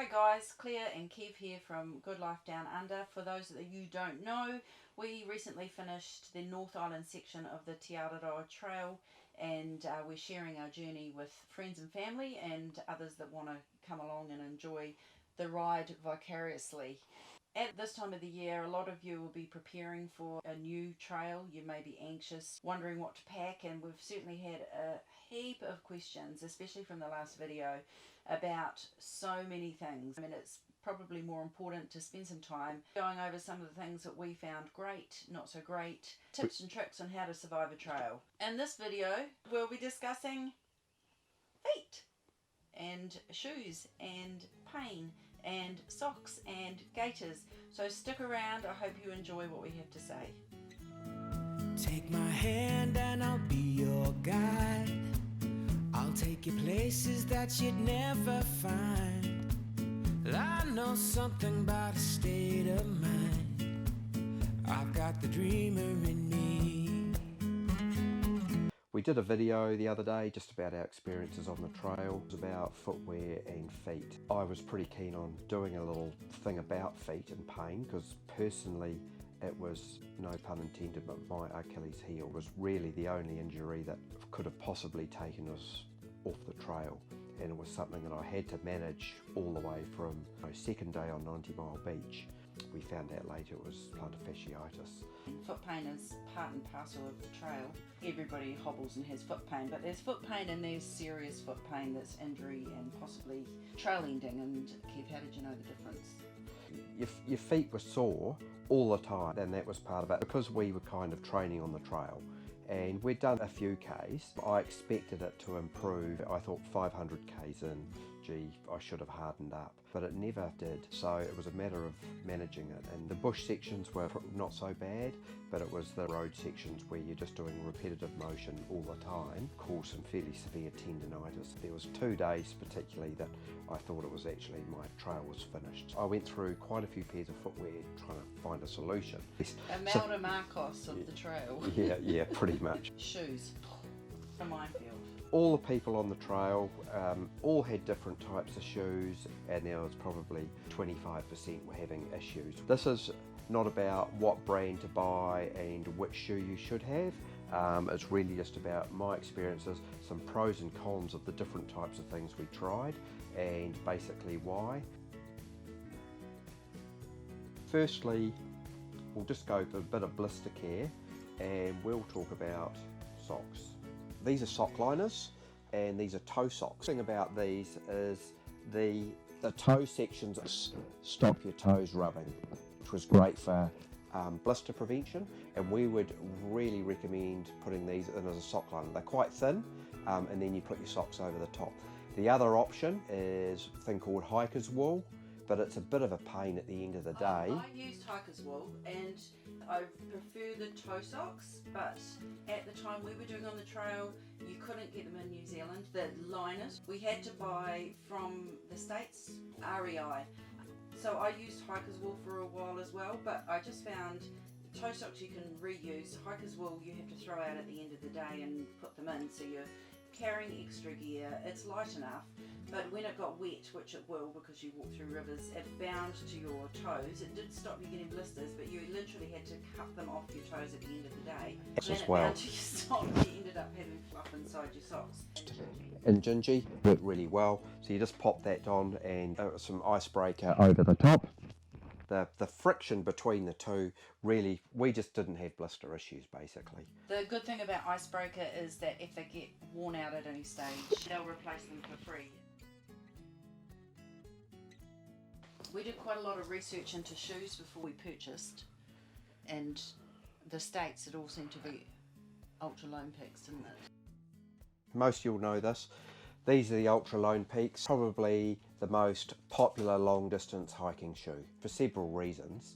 Hi guys, Claire and Kev here from Good Life Down Under. For those that you don't know, we recently finished the North Island section of the Te Aroha Trail, and we're sharing our journey with friends and family and others that want to come along and enjoy the ride vicariously. At this time of the year, a lot of you will be preparing for a new trail. You may be anxious, wondering what to pack, and we've certainly had a heap of questions, especially from the last video, about so many things. I mean, it's probably more important to spend some time going over some of the things that we found great, not so great, tips and tricks on how to survive a trail. In this video, we'll be discussing feet and shoes and pain and socks and gaiters. So stick around. I hope you enjoy what we have to say. Take my hand and I'll be your guide. I'll take you places that you'd never find. I know something about a state of mind. I've got the dreamer in me. We did a video the other day just about our experiences on the trail. It was about footwear and feet. I was pretty keen on doing a little thing about feet and pain because personally it was, no pun intended, but my Achilles heel was really the only injury that could have possibly taken us off the trail, and it was something that I had to manage all the way from second day on 90 Mile Beach. We found out later it was plantar fasciitis. Foot pain is part and parcel of the trail. Everybody hobbles and has foot pain, but there's foot pain and there's serious foot pain that's injury and possibly trail ending. And Kev, how did you know the difference? Your feet were sore all the time, and that was part of it because we were kind of training on the trail. And we'd done a few Ks. I expected it to improve. I thought 500 Ks in, gee, I should have hardened up, but it never did. So it was a matter of managing it. And the bush sections were not so bad, but it was the road sections where you're just doing repetitive motion all the time, caused some fairly severe tendinitis. There was 2 days particularly that I thought it was actually my trail was finished. I went through quite a few pairs of footwear trying to find a solution. Imelda Marcos of the trail. Yeah, pretty much. Shoes, a minefield. All the people on the trail all had different types of shoes, and there was probably 25% were having issues. This is not about what brand to buy and which shoe you should have. It's really just about my experiences, some pros and cons of the different types of things we tried, and basically why. Firstly, we'll just go for a bit of blister care, and we'll talk about socks. These are sock liners, and these are toe socks. The thing about these is the toe sections stop your toes rubbing, which was great for blister prevention, and we would really recommend putting these in as a sock liner. They're quite thin, and then you put your socks over the top. The other option is a thing called hiker's wool, but it's a bit of a pain at the end of the day. I used hiker's wool and I prefer the toe socks, but at the time we were doing on the trail, you couldn't get them in New Zealand. The liners we had to buy from the States, REI. So I used hiker's wool for a while as well, but I just found toe socks you can reuse. Hiker's wool you have to throw out at the end of the day and put them in, so you're carrying extra gear. It's light enough, but when it got wet, which it will because you walk through rivers, it bound to your toes. It did stop you getting blisters, but you literally had to cut them off your toes at the end of the day. Then it bound to your socks. You ended up having fluff inside your socks. Injinji worked really well, so you just pop that on and some icebreaker over the top. The friction between the two, really, we just didn't have blister issues basically. The good thing about icebreaker is that if they get worn out at any stage, they'll replace them for free. We did quite a lot of research into shoes before we purchased, and the States, it all seemed to be Ultra Lone Peaks, didn't it? Most of you'll know this. These are the Ultra Lone Peaks, probably the most popular long distance hiking shoe for several reasons.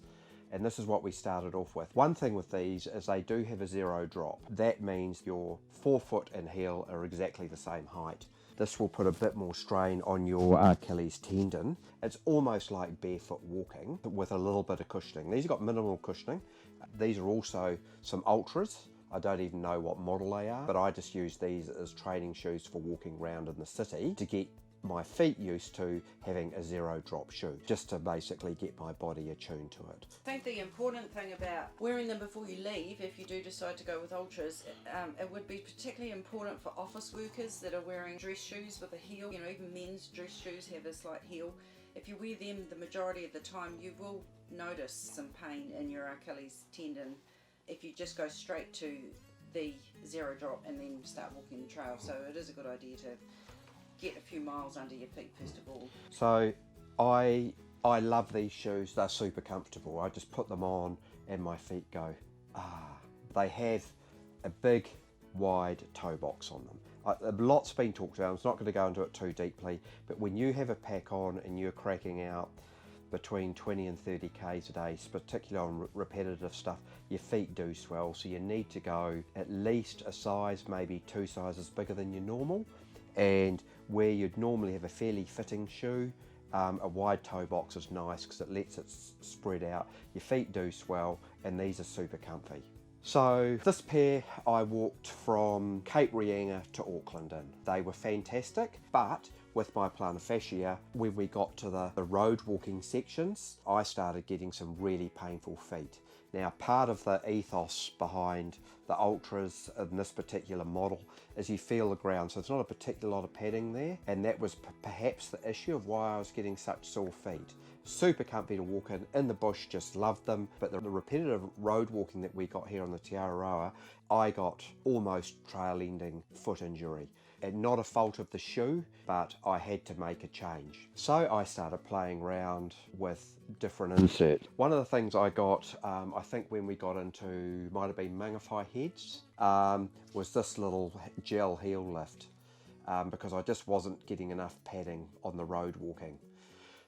And this is what we started off with. One thing with these is they do have a zero drop. That means your forefoot and heel are exactly the same height. This will put a bit more strain on your Achilles tendon. It's almost like barefoot walking with a little bit of cushioning. These have got minimal cushioning. These are also some Ultras. I don't even know what model they are, but I just use these as training shoes for walking around in the city to get my feet used to having a zero drop shoe, just to basically get my body attuned to it. I think the important thing about wearing them before you leave, if you do decide to go with Ultras, it would be particularly important for office workers that are wearing dress shoes with a heel. You know, even men's dress shoes have a slight heel. If you wear them the majority of the time, you will notice some pain in your Achilles tendon if you just go straight to the zero drop and then start walking the trail. So it is a good idea to get a few miles under your feet first of all. So I love these shoes. They're super comfortable. I just put them on and my feet go, ah. They have a big wide toe box on them. A lot's been talked about. I'm not going to go into it too deeply, but when you have a pack on and you're cracking out between 20 and 30 k's a day, particularly on repetitive stuff, your feet do swell, so you need to go at least a size, maybe 2 sizes bigger than your normal. And where you'd normally have a fairly fitting shoe, a wide toe box is nice because it lets it spread out. Your feet do swell, and these are super comfy. So this pair I walked from Cape Reinga to Auckland in. They were fantastic, but with my plantar fascia, when we got to the road walking sections, I started getting some really painful feet. Now, part of the ethos behind the Ultras in this particular model is you feel the ground, so there's not a particular lot of padding there, and that was perhaps the issue of why I was getting such sore feet. Super comfy to walk in the bush, just loved them, but the repetitive road walking that we got here on the Te Araroa, I got almost trail-ending foot injury. And not a fault of the shoe, but I had to make a change. So I started playing around with different inserts. One of the things I got, I think when we got into, might have been Mangawhai heads, was this little gel heel lift, because I just wasn't getting enough padding on the road walking.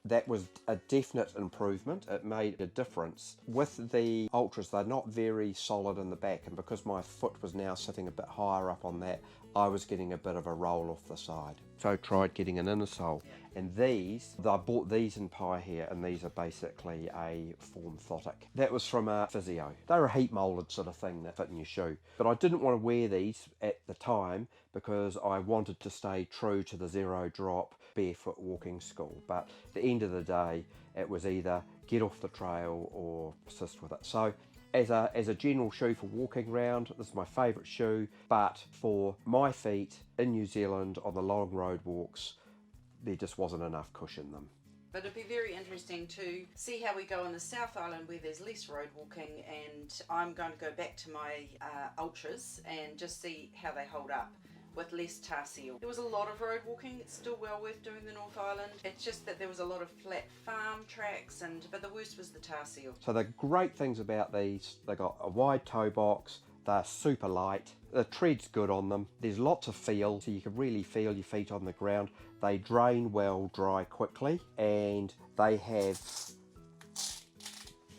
That was a definite improvement. It made a difference. With the Ultras, they're not very solid in the back, and because my foot was now sitting a bit higher up on that, I was getting a bit of a roll off the side. So I tried getting an inner sole. And these, I bought these in pie here, and these are basically a form-thotic. That was from a physio. They're a heat molded sort of thing that fit in your shoe. But I didn't want to wear these at the time because I wanted to stay true to the zero drop barefoot walking school. But at the end of the day, it was either get off the trail or persist with it. So as a general shoe for walking around, this is my favourite shoe, but for my feet in New Zealand on the long road walks, there just wasn't enough cushion in them. But it'd be very interesting to see how we go in the South Island where there's less road walking, and I'm going to go back to my Ultras and just see how they hold up with less tar seal. There was a lot of road walking. It's still well worth doing the North Island. It's just that there was a lot of flat farm tracks, but the worst was the tar seal. So the great things about these, they got a wide toe box, they're super light, the tread's good on them, there's lots of feel, so you can really feel your feet on the ground. They drain well, dry quickly, and they have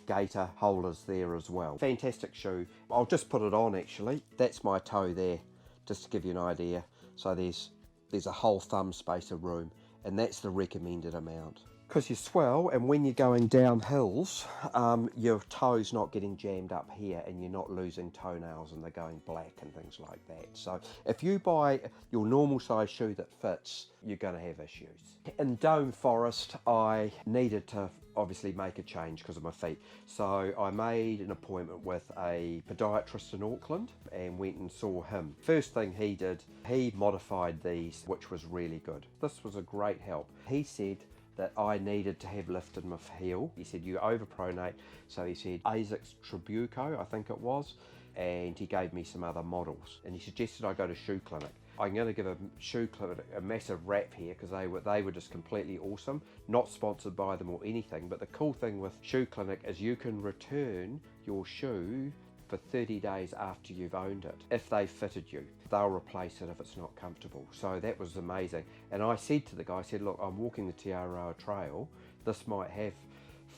gaiter holders there as well. Fantastic shoe. I'll just put it on actually. That's my toe there, just to give you an idea. So there's a whole thumb space of room, and that's the recommended amount. Because you swell, and when you're going down hills, your toe's not getting jammed up here, and you're not losing toenails and they're going black and things like that. So if you buy your normal size shoe that fits, you're going to have issues. In Dome Forest, I needed to obviously make a change because of my feet. So I made an appointment with a podiatrist in Auckland and went and saw him. First thing he did, he modified these, which was really good. This was a great help. He said that I needed to have lift in my heel. He said, you overpronate. So he said Asics Trabuco, I think it was, and he gave me some other models. And he suggested I go to Shoe Clinic. I'm going to give a Shoe Clinic a massive rap here because they were just completely awesome. Not sponsored by them or anything, but the cool thing with Shoe Clinic is you can return your shoe for 30 days after you've owned it. If they fitted you, they'll replace it if it's not comfortable. So that was amazing. And I said to the guy, I said, look, I'm walking the Te Araroa Trail. This might have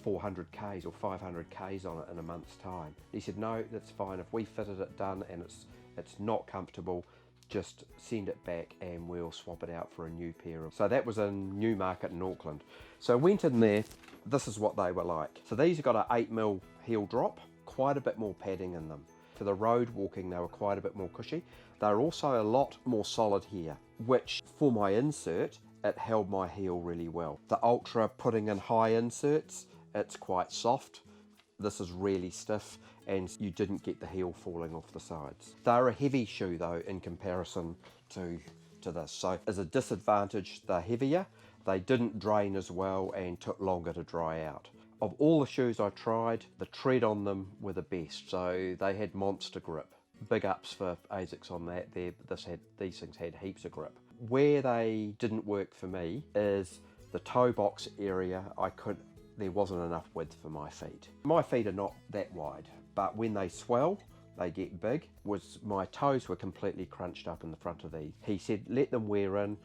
400 Ks or 500 Ks on it in a month's time. He said, no, that's fine. If we fitted it done and it's not comfortable, just send it back and we'll swap it out for a new pair of. So that was in Newmarket in Auckland. So I went in there, this is what they were like. So these have got an 8mm heel drop, quite a bit more padding in them. For the road walking, they were quite a bit more cushy. They're also a lot more solid here, which for my insert it held my heel really well. The Ultra, putting in high inserts, it's quite soft. This is really stiff and you didn't get the heel falling off the sides. They're a heavy shoe though in comparison to this. So as a disadvantage, they're heavier. They didn't drain as well and took longer to dry out. Of all the shoes I tried, the tread on them were the best. So they had monster grip. Big ups for Asics on that. These things had heaps of grip. Where they didn't work for me is the toe box area. There wasn't enough width for my feet. My feet are not that wide, but when they swell, they get big. My toes were completely crunched up in the front of these. He said, let them wear in.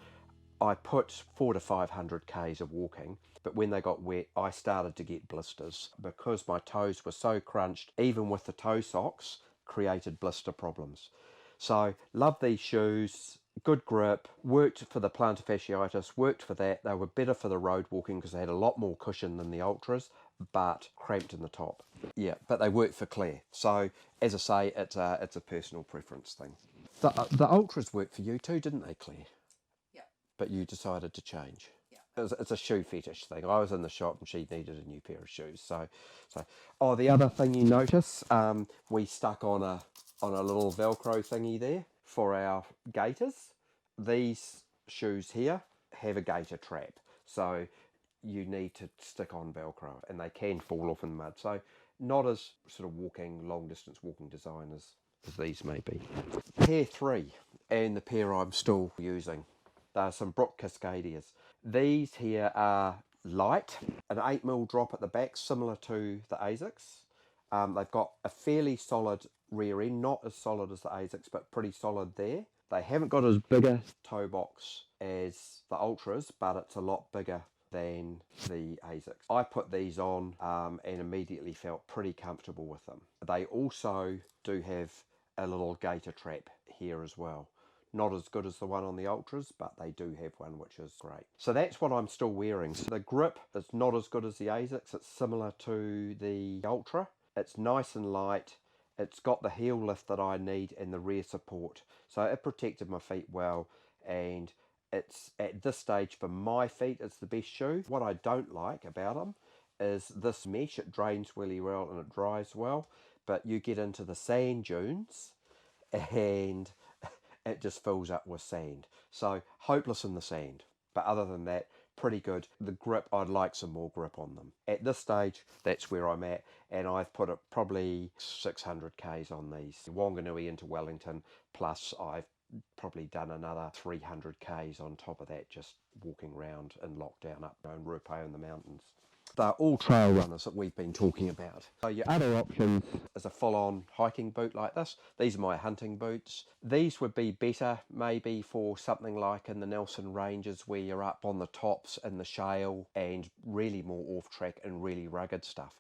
I put 400 to 500 Ks of walking, but when they got wet, I started to get blisters because my toes were so crunched, even with the toe socks, created blister problems. So, love these shoes. Good grip, worked for the plantar fasciitis, worked for that. They were better for the road walking because they had a lot more cushion than the Ultras, but cramped in the top. Yeah, but they worked for Claire. So, as I say, it's a personal preference thing. The Ultras worked for you too, didn't they, Claire? Yeah. But you decided to change. Yeah. It's a shoe fetish thing. I was in the shop and she needed a new pair of shoes. Oh, the other thing you notice, we stuck on a little Velcro thingy there for our Gaiters. These shoes here have a gaiter trap, so you need to stick on Velcro and they can fall off in the mud. So not as sort of long distance walking design as these may be. Pair 3, and the pair I'm still using. They're some Brookes Cascadias. These here are light, an 8mm drop at the back, similar to the Asics. They've got a fairly solid rear end, not as solid as the Asics, but pretty solid there. They haven't got as big a toe box as the Ultras, but it's a lot bigger than the Asics. I put these on and immediately felt pretty comfortable with them. They also do have a little gaiter trap here as well. Not as good as the one on the Ultras, but they do have one, which is great. So that's what I'm still wearing. So the grip is not as good as the Asics. It's similar to the Ultra. It's nice and light. It's got the heel lift that I need and the rear support. So it protected my feet well, and it's at this stage for my feet, it's the best shoe. What I don't like about them is this mesh. It drains really well and it dries well, but you get into the sand dunes and it just fills up with sand. So hopeless in the sand. But other than that, pretty good. The grip, I'd like some more grip on them. At this stage, that's where I'm at, and I've put it probably 600 Ks on these. Wanganui into Wellington, plus I've probably done another 300 Ks on top of that, just walking around in lockdown up in Rupo in the mountains. They're all trail runners that we've been talking about. So your other option is a full-on hiking boot like this. These are my hunting boots. These would be better maybe for something like in the Nelson Ranges where you're up on the tops in the shale and really more off-track and really rugged stuff.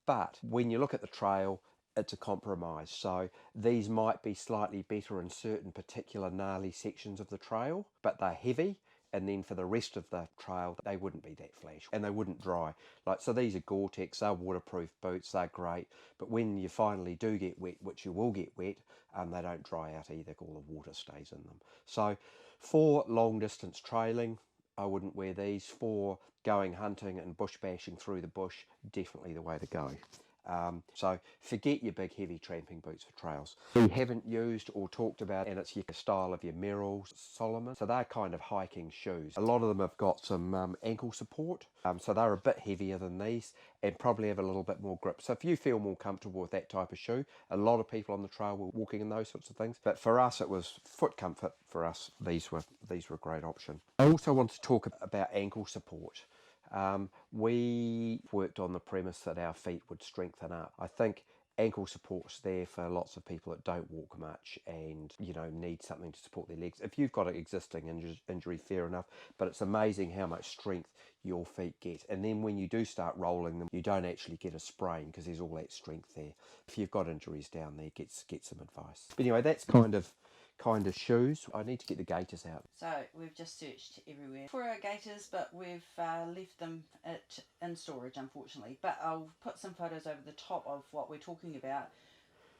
But when you look at the trail, it's a compromise. So these might be slightly better in certain particular gnarly sections of the trail, but they're heavy. And then for the rest of the trail, they wouldn't be that flash and they wouldn't dry. So these are Gore-Tex, they're waterproof boots, they're great. But when you finally do get wet, which you will get wet, they don't dry out either, all the water stays in them. So for long distance trailing, I wouldn't wear these. For going hunting and bush bashing through the bush, definitely the way to go. So forget your big heavy tramping boots for trails. We haven't used or talked about, and it's your style of your Merrells, Solomon. So they're kind of hiking shoes. A lot of them have got some ankle support, so they're a bit heavier than these and probably have a little bit more grip. So if you feel more comfortable with that type of shoe, a lot of people on the trail were walking in those sorts of things. But for us, it was foot comfort. For us, these were a great option. I also want to talk about ankle support. We worked on the premise that our feet would strengthen up. I think ankle support's there for lots of people that don't walk much and, need something to support their legs. If you've got an existing injury, fair enough, but it's amazing how much strength your feet get. And then when you do start rolling them, you don't actually get a sprain because there's all that strength there. If you've got injuries down there, get some advice. But anyway, that's kind of shoes. I need to get the Gaiters out. So we've just searched everywhere for our Gaiters, but we've left them in storage, unfortunately. But I'll put some photos over the top of what we're talking about.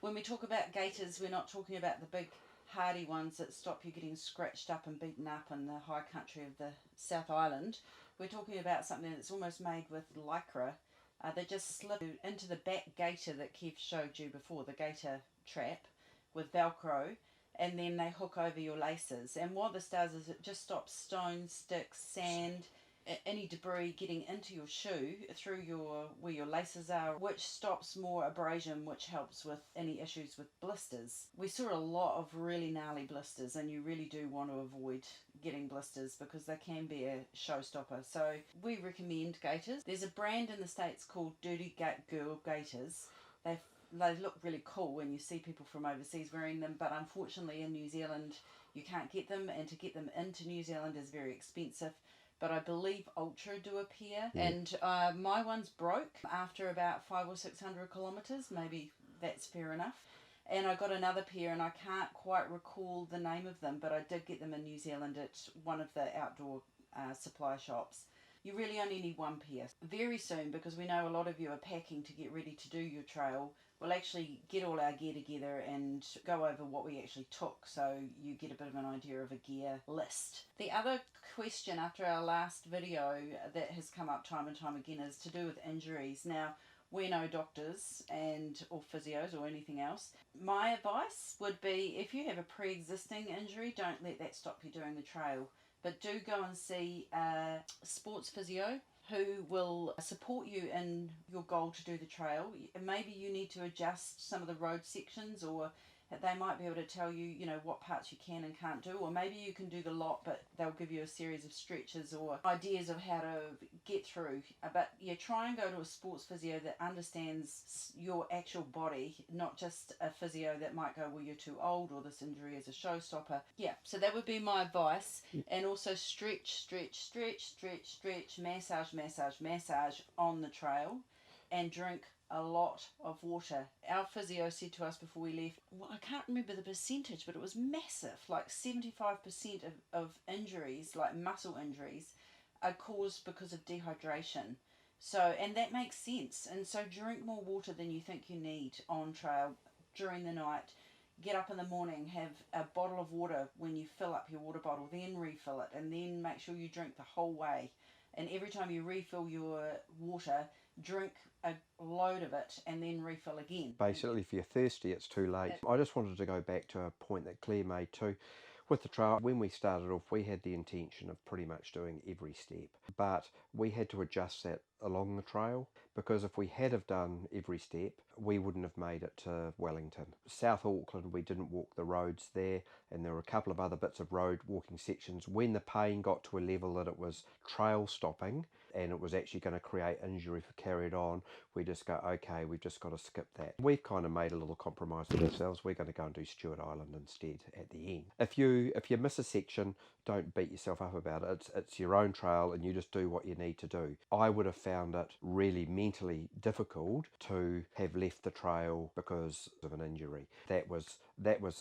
When we talk about Gaiters, we're not talking about the big hardy ones that stop you getting scratched up and beaten up in the high country of the South Island. We're talking about something that's almost made with lycra. They just slip into the back gaiter that Kev showed you before, the gaiter trap with Velcro, and then they hook over your laces. And what this does is it just stops stones, sticks, sand, any debris getting into your shoe through where your laces are, which stops more abrasion, which helps with any issues with blisters. We saw a lot of really gnarly blisters, and you really do want to avoid getting blisters because they can be a showstopper. So we recommend Gaiters. There's a brand in the States called Dirty Girl Gaiters. They look really cool when you see people from overseas wearing them, but unfortunately in New Zealand you can't get them, and to get them into New Zealand is very expensive. But I believe Ultra do appear, and my one's broke after about 500 or 600 kilometres. Maybe that's fair enough. And I got another pair, and I can't quite recall the name of them, but I did get them in New Zealand at one of the outdoor supply shops. You really only need one pair. Very soon, because we know a lot of you are packing to get ready to do your trail, we'll actually get all our gear together and go over what we actually took, so you get a bit of an idea of a gear list. The other question after our last video that has come up time and time again is to do with injuries. Now, we're no doctors or physios or anything else. My advice would be, if you have a pre-existing injury, don't let that stop you doing the trail. But do go and see a sports physio who will support you in your goal to do the trail. Maybe you need to adjust some of the road sections, or they might be able to tell you, what parts you can and can't do, or maybe you can do the lot, but they'll give you a series of stretches or ideas of how to get through. But yeah, try and go to a sports physio that understands your actual body, not just a physio that might go, well, you're too old, or this injury is a showstopper. Yeah, so that would be my advice. And also stretch, massage on the trail, and drink a lot of water. Our physio said to us before we left, well, I can't remember the percentage, but it was massive, like 75% of injuries, like muscle injuries, are caused because of dehydration. So, and that makes sense. And so drink more water than you think you need on trail during the night. Get up in the morning, have a bottle of water when you fill up your water bottle, then refill it, and then make sure you drink the whole way. And every time you refill your water, drink a load of it and then refill again. Basically, if you're thirsty, it's too late. I just wanted to go back to a point that Claire made too. With the trail, when we started off, we had the intention of pretty much doing every step, but we had to adjust that along the trail, because if we had have done every step, we wouldn't have made it to Wellington. South Auckland, we didn't walk the roads there, and there were a couple of other bits of road walking sections. When the pain got to a level that it was trail stopping and it was actually going to create injury if we carried on, we just go, okay, we've just got to skip that. We've kind of made a little compromise with ourselves. We're going to go and do Stewart Island instead at the end. If you miss a section, don't beat yourself up about it. It's your own trail, and you just do what you need to do. I would have found it really mentally difficult to have left the trail because of an injury. That was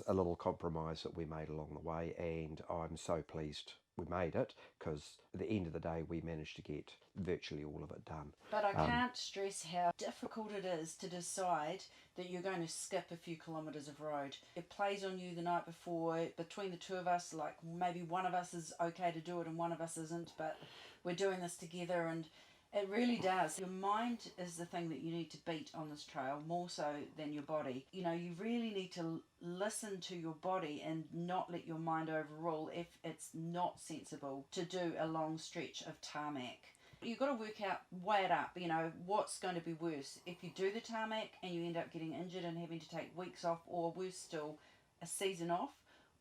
a little compromise that we made along the way, and I'm so pleased we made it, because at the end of the day we managed to get virtually all of it done. But I can't stress how difficult it is to decide that you're going to skip a few kilometres of road. It plays on you the night before. Between the two of us, like maybe one of us is okay to do it and one of us isn't, but we're doing this together, and it really does. Your mind is the thing that you need to beat on this trail, more so than your body. You really need to listen to your body and not let your mind overrule if it's not sensible to do a long stretch of tarmac. You've got to weigh it up, what's going to be worse. If you do the tarmac and you end up getting injured and having to take weeks off, or worse still, a season off,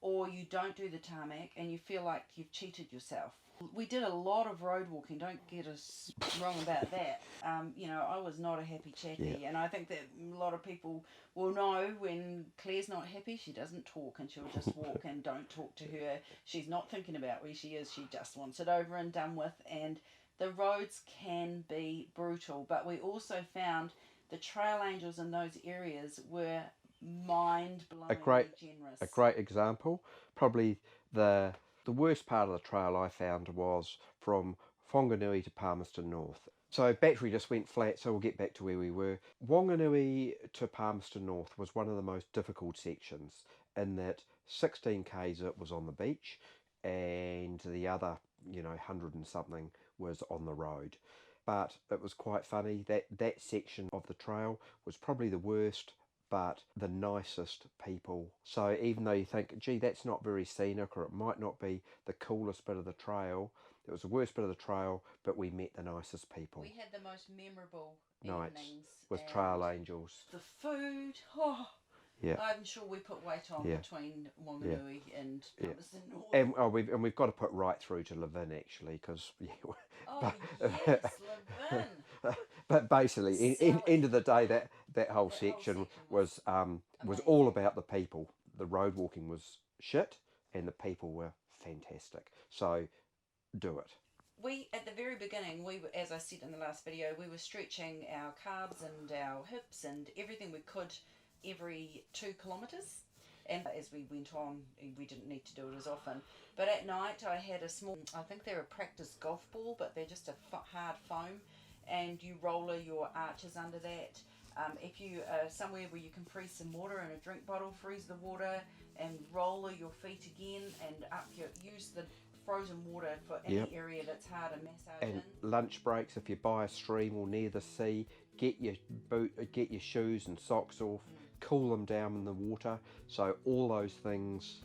or you don't do the tarmac and you feel like you've cheated yourself. We did a lot of road walking, don't get us wrong about that. I was not a happy chappy, and I think that a lot of people will know when Claire's not happy, she doesn't talk, and she'll just walk, and don't talk to her. She's not thinking about where she is, she just wants it over and done with, and the roads can be brutal. But we also found the trail angels in those areas were mind-blowingly generous. A great example, probably the worst part of the trail I found was from Whanganui to Palmerston North. So battery just went flat, so we'll get back to where we were. Wanganui to Palmerston North was one of the most difficult sections, in that 16 k's it was on the beach, and the other, 100 and something was on the road. But it was quite funny. That section of the trail was probably the worst, but the nicest people. So even though you think, gee, that's not very scenic, or it might not be the coolest bit of the trail, it was the worst bit of the trail, but we met the nicest people. We had the most memorable Nights evenings with trail angels. The food, oh, yeah. I'm sure we put weight on between Wanganui and Palmerston North. And we've got to put right through to Levin, actually, because yes, Levin. But basically, end of the day, that whole section was all about the people. The road walking was shit, and the people were fantastic. So do it. We, at the very beginning, as I said in the last video, we were stretching our calves and our hips and everything we could every 2 kilometres. And as we went on, we didn't need to do it as often. But at night, I had a small, I think they're a practice golf ball, but they're just a hard foam. And you roller your arches under that. If you are somewhere where you can freeze some water in a drink bottle, freeze the water and roller your feet again and use the frozen water for any area that's hard and massage and in. Lunch breaks, if you're by a stream or near the sea, get your shoes and socks off, cool them down in the water. So all those things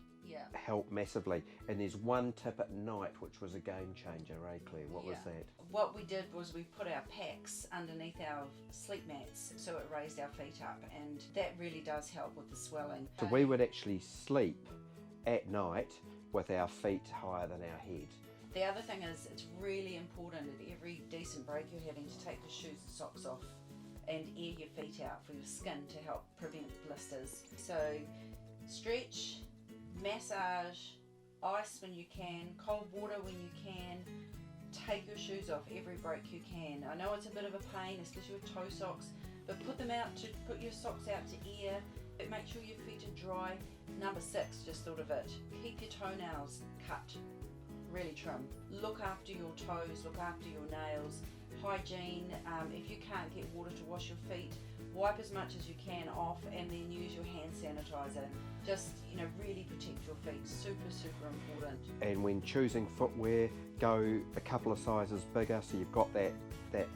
help massively. And there's one tip at night which was a game changer, Claire? What was that? What we did was we put our packs underneath our sleep mats so it raised our feet up, and that really does help with the swelling. So we would actually sleep at night with our feet higher than our head. The other thing is, it's really important at every decent break you're having to take the shoes and socks off and air your feet out for your skin to help prevent blisters. So stretch, massage, ice when you can, cold water when you can. Take your shoes off every break you can. I know it's a bit of a pain, especially with toe socks, but put your socks out to air. Make sure your feet are dry. Number 6, just thought of it. Keep your toenails cut, really trim. Look after your toes, look after your nails. Hygiene, if you can't get water to wash your feet, wipe as much as you can off and then use your hand sanitizer. Just, really protect your feet. Super, super important. And when choosing footwear, go a couple of sizes bigger so you've got that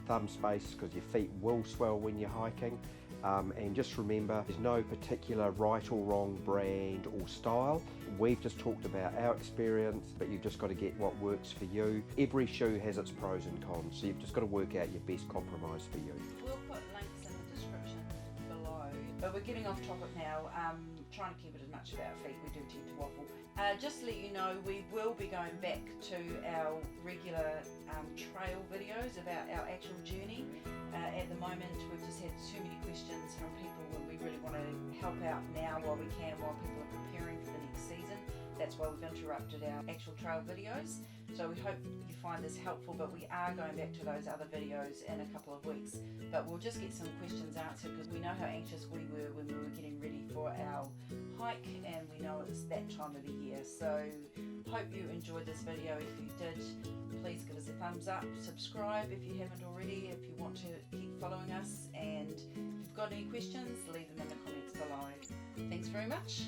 thumb space, because your feet will swell when you're hiking. And just remember, there's no particular right or wrong brand or style. We've just talked about our experience, but you've just got to get what works for you. Every shoe has its pros and cons, so you've just got to work out your best compromise for you. We'll put links in the description below. But we're getting off topic now. Trying to keep it as much about feet, we do tend to waffle. Just to let you know, we will be going back to our regular trail videos about our actual journey. At the moment, we've just had too many questions from people, and we really want to help out now while we can, while people are preparing for the next season. That's why we've interrupted our actual trail videos. So we hope you find this helpful, but we are going back to those other videos in a couple of weeks. But we'll just get some questions answered, because we know how anxious we were when we were getting ready for our hike, and we know it's that time of the year. So hope you enjoyed this video. If you did, please give us a thumbs up, subscribe if you haven't already, if you want to keep following us, and if you've got any questions, leave them in the comments below. Thanks very much.